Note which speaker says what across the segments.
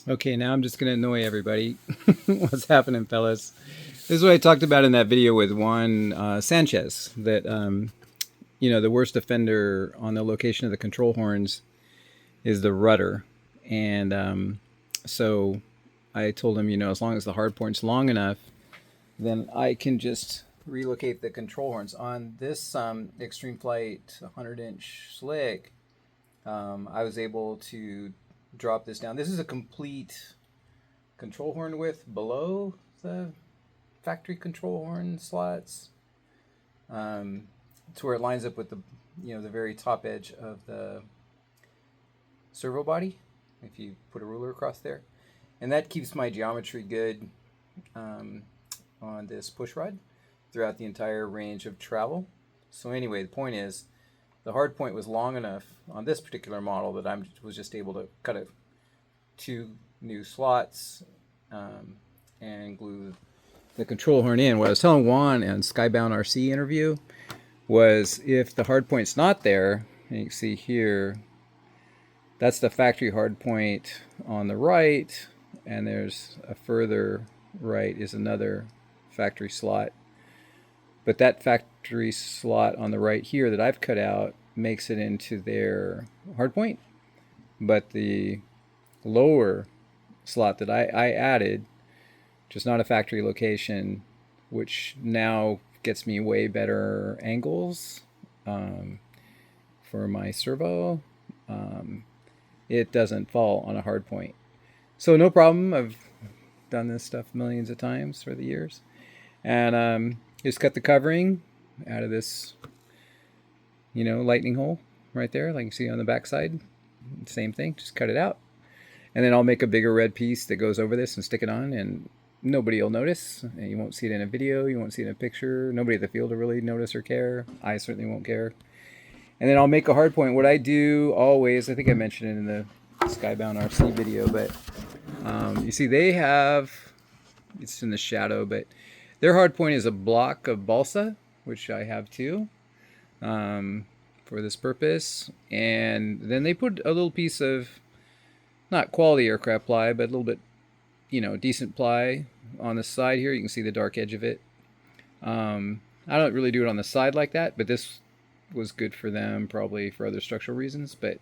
Speaker 1: Okay, now I'm just going to annoy everybody. What's happening, fellas? This is what I talked about in that video with Juan Sanchez, that, the worst offender on the location of the control horns is the rudder. And so I told him, as long as the hard point's long enough, then I can just relocate the control horns. On this Extreme Flight 100-inch slick, I was able to drop this down. This is a complete control horn width below the factory control horn slots, to where it lines up with the very top edge of the servo body. If you put a ruler across there, and that keeps my geometry good on this push rod throughout the entire range of travel. So anyway, the point is, the hard point was long enough on this particular model that I was just able to cut 2 new slots and glue the control horn in. What I was telling Juan in Skybound RC interview was, if the hard point's not there, and you can see here, that's the factory hard point on the right, and there's a further right is another factory slot. But that factory slot on the right here that I've cut out makes it into their hard point. But the lower slot that I added, just not a factory location, which now gets me way better angles for my servo. It doesn't fall on a hard point. So no problem. I've done this stuff millions of times for the years. And just cut the covering out of this, lightning hole right there, like you see on the back side. Same thing, just cut it out. And then I'll make a bigger red piece that goes over this and stick it on, and nobody will notice. And you won't see it in a video, you won't see it in a picture. Nobody at the field will really notice or care. I certainly won't care. And then I'll make a hard point. What I do always, I think I mentioned it in the Skybound RC video, but you see they have, it's in the shadow, but their hard point is a block of balsa, which I have too, for this purpose. And then they put a little piece of, not quality aircraft ply, but a little bit, decent ply on the side here. You can see the dark edge of it. I don't really do it on the side like that, but this was good for them, probably for other structural reasons. But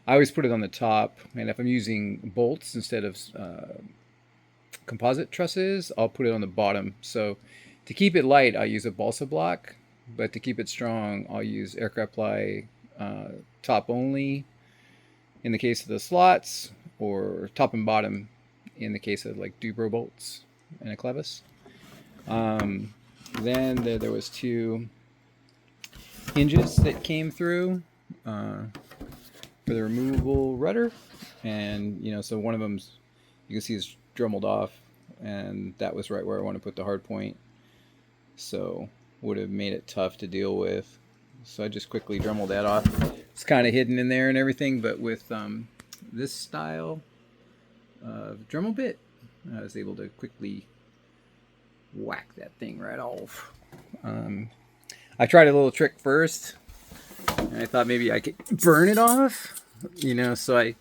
Speaker 1: I always put it on the top, and if I'm using bolts instead of composite trusses, I'll put it on the bottom. So to keep it light, I use a balsa block, but to keep it strong, I'll use aircraft ply top only in the case of the slots, or top and bottom in the case of like Dubro bolts and a clevis. Then there was 2 hinges that came through for the removable rudder, and so one of them's, you can see, is dremelled off, and that was right where I want to put the hard point, so would have made it tough to deal with. So I just quickly dremelled that off. It's kind of hidden in there and everything, but with this style of Dremel bit, I was able to quickly whack that thing right off. I tried a little trick first, and I thought maybe I could burn it off, so I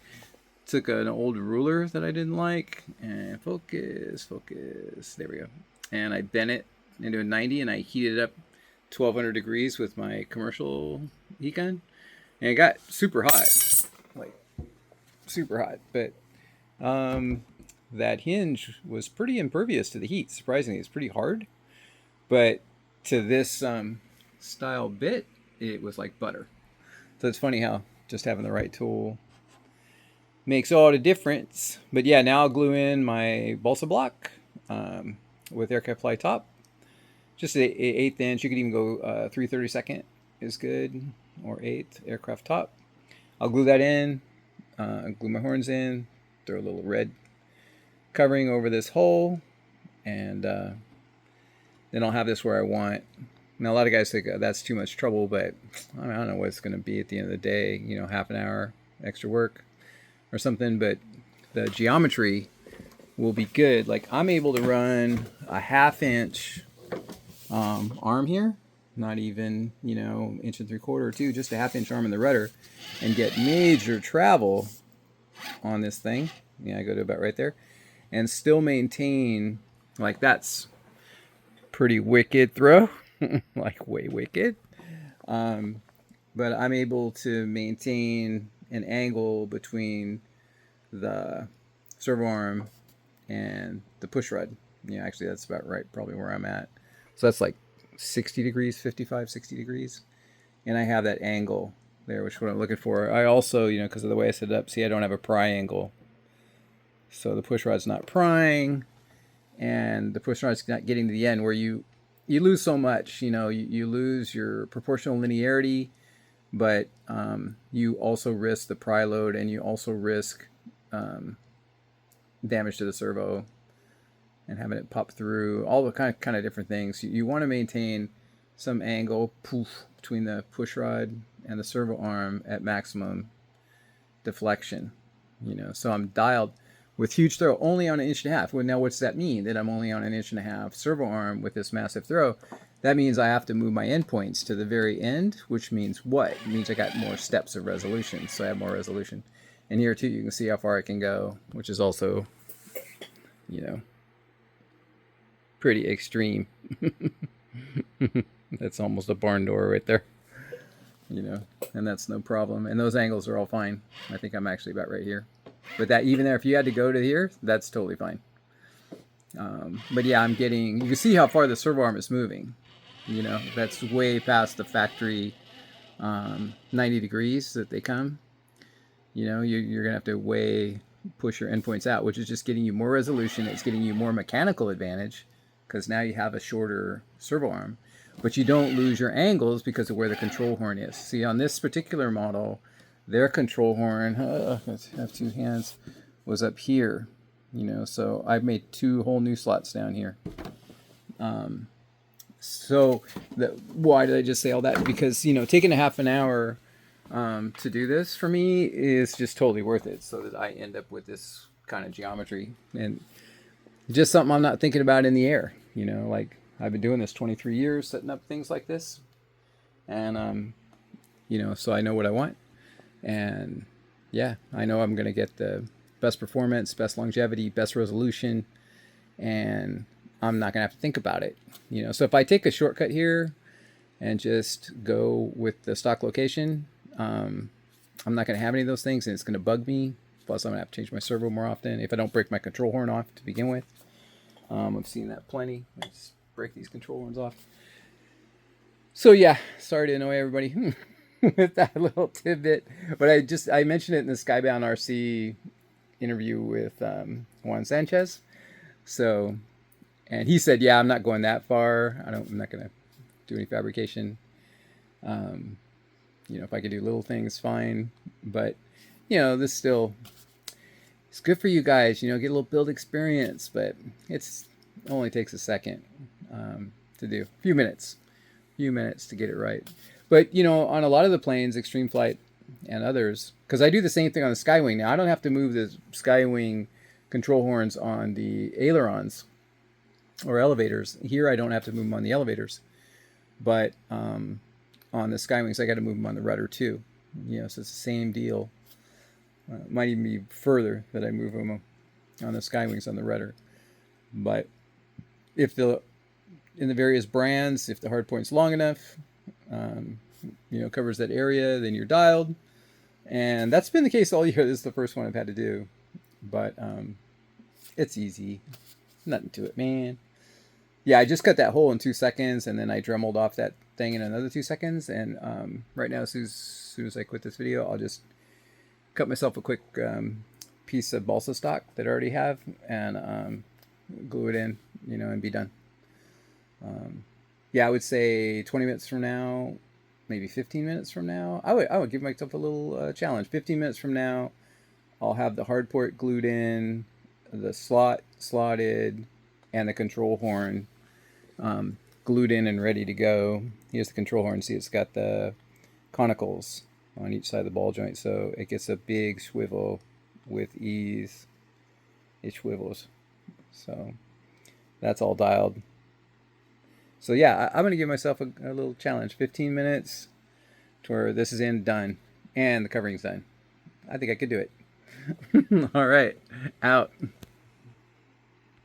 Speaker 1: took an old ruler that I didn't like, and focus, there we go. And I bent it into a 90, and I heated it up 1200 degrees with my commercial heat gun, and it got super hot, like super hot. But that hinge was pretty impervious to the heat. Surprisingly, it's pretty hard, but to this style bit, it was like butter. So it's funny how just having the right tool makes all the difference. But yeah, now I'll glue in my balsa block with aircraft fly top. Just an 1/8 inch. You could even go 3/32 is good, or 1/8 aircraft top. I'll glue that in, glue my horns in, throw a little red covering over this hole, and then I'll have this where I want. Now a lot of guys think that's too much trouble, but I don't know what it's going to be at the end of the day. Half an hour extra work or something, but the geometry will be good. Like, I'm able to run a 1/2 inch arm here, not even 1 3/4 or 2, just a 1/2 inch arm in the rudder, and get major travel on this thing. Yeah, I go to about right there, and still maintain, like, that's pretty wicked throw, like way wicked. But I'm able to maintain an angle between the servo arm and the push rod. Yeah, actually that's about right, probably where I'm at. So that's like 60 degrees, 55, 60 degrees. And I have that angle there, which is what I'm looking for. I also, because of the way I set it up, see, I don't have a pry angle. So the push rod's not prying, and the push rod's not getting to the end where you lose so much. You lose your proportional linearity, but you also risk the pry load, and you also risk damage to the servo and having it pop through, all the kind of different things. You want to maintain some angle between the push rod and the servo arm at maximum deflection. So I'm dialed with huge throw only on 1.5 inches. Well, now what's that mean? That I'm only on 1.5 inches servo arm with this massive throw? That means I have to move my endpoints to the very end, which means what? It means I got more steps of resolution, so I have more resolution. And here too, you can see how far I can go, which is also, pretty extreme. That's almost a barn door right there, and that's no problem. And those angles are all fine. I think I'm actually about right here. But that, even there, if you had to go to here, that's totally fine. But yeah, you can see how far the servo arm is moving. That's way past the factory 90 degrees that they come. You're going to have to push your endpoints out, which is just getting you more resolution. It's getting you more mechanical advantage because now you have a shorter servo arm. But you don't lose your angles because of where the control horn is. See, on this particular model, their control horn, I have two hands, was up here. So I've made 2 whole new slots down here. Why did I just say all that? Because, taking a half an hour to do this for me is just totally worth it, so that I end up with this kind of geometry. And just something I'm not thinking about in the air. Like, I've been doing this 23 years, setting up things like this. And, so I know what I want. And yeah, I know I'm going to get the best performance, best longevity, best resolution, and I'm not going to have to think about it. So if I take a shortcut here and just go with the stock location, I'm not going to have any of those things, and it's going to bug me. Plus, I'm going to have to change my servo more often if I don't break my control horn off to begin with. I've seen that plenty. I just break these control horns off. So yeah, sorry to annoy everybody with that little tidbit, but I mentioned it in the Skybound RC interview with Juan Sanchez. So, and he said, yeah, I'm not going that far. I'm not going to do any fabrication. If I could do little things, fine. But, this still, it's good for you guys, get a little build experience, but it only takes a second to do. A few minutes to get it right. But, on a lot of the planes, Extreme Flight and others, because I do the same thing on the Skywing. Now, I don't have to move the Skywing control horns on the ailerons or elevators. Here, I don't have to move them on the elevators. But on the Skywings, I got to move them on the rudder too. So it's the same deal. Might even be further that I move them on the Skywings on the rudder. But if in the various brands, if the hardpoint's long enough, covers that area, then you're dialed. And that's been the case all year. This is the first one I've had to do. But it's easy. Nothing to it, man. Yeah, I just cut that hole in 2 seconds, and then I dremeled off that thing in another 2 seconds. And right now, as soon as I quit this video, I'll just cut myself a quick piece of balsa stock that I already have, and glue it in, and be done. Yeah, I would say 20 minutes from now, maybe 15 minutes from now, I would give myself a little challenge. 15 minutes from now, I'll have the hard port glued in, the slotted, and the control horn glued in and ready to go. Here's the control horn. See, it's got the conicals on each side of the ball joint, so it gets a big swivel with ease. It swivels. So that's all dialed. So yeah, I'm going to give myself a little challenge. 15 minutes to where this is done, and the covering's done. I think I could do it.
Speaker 2: All right, out.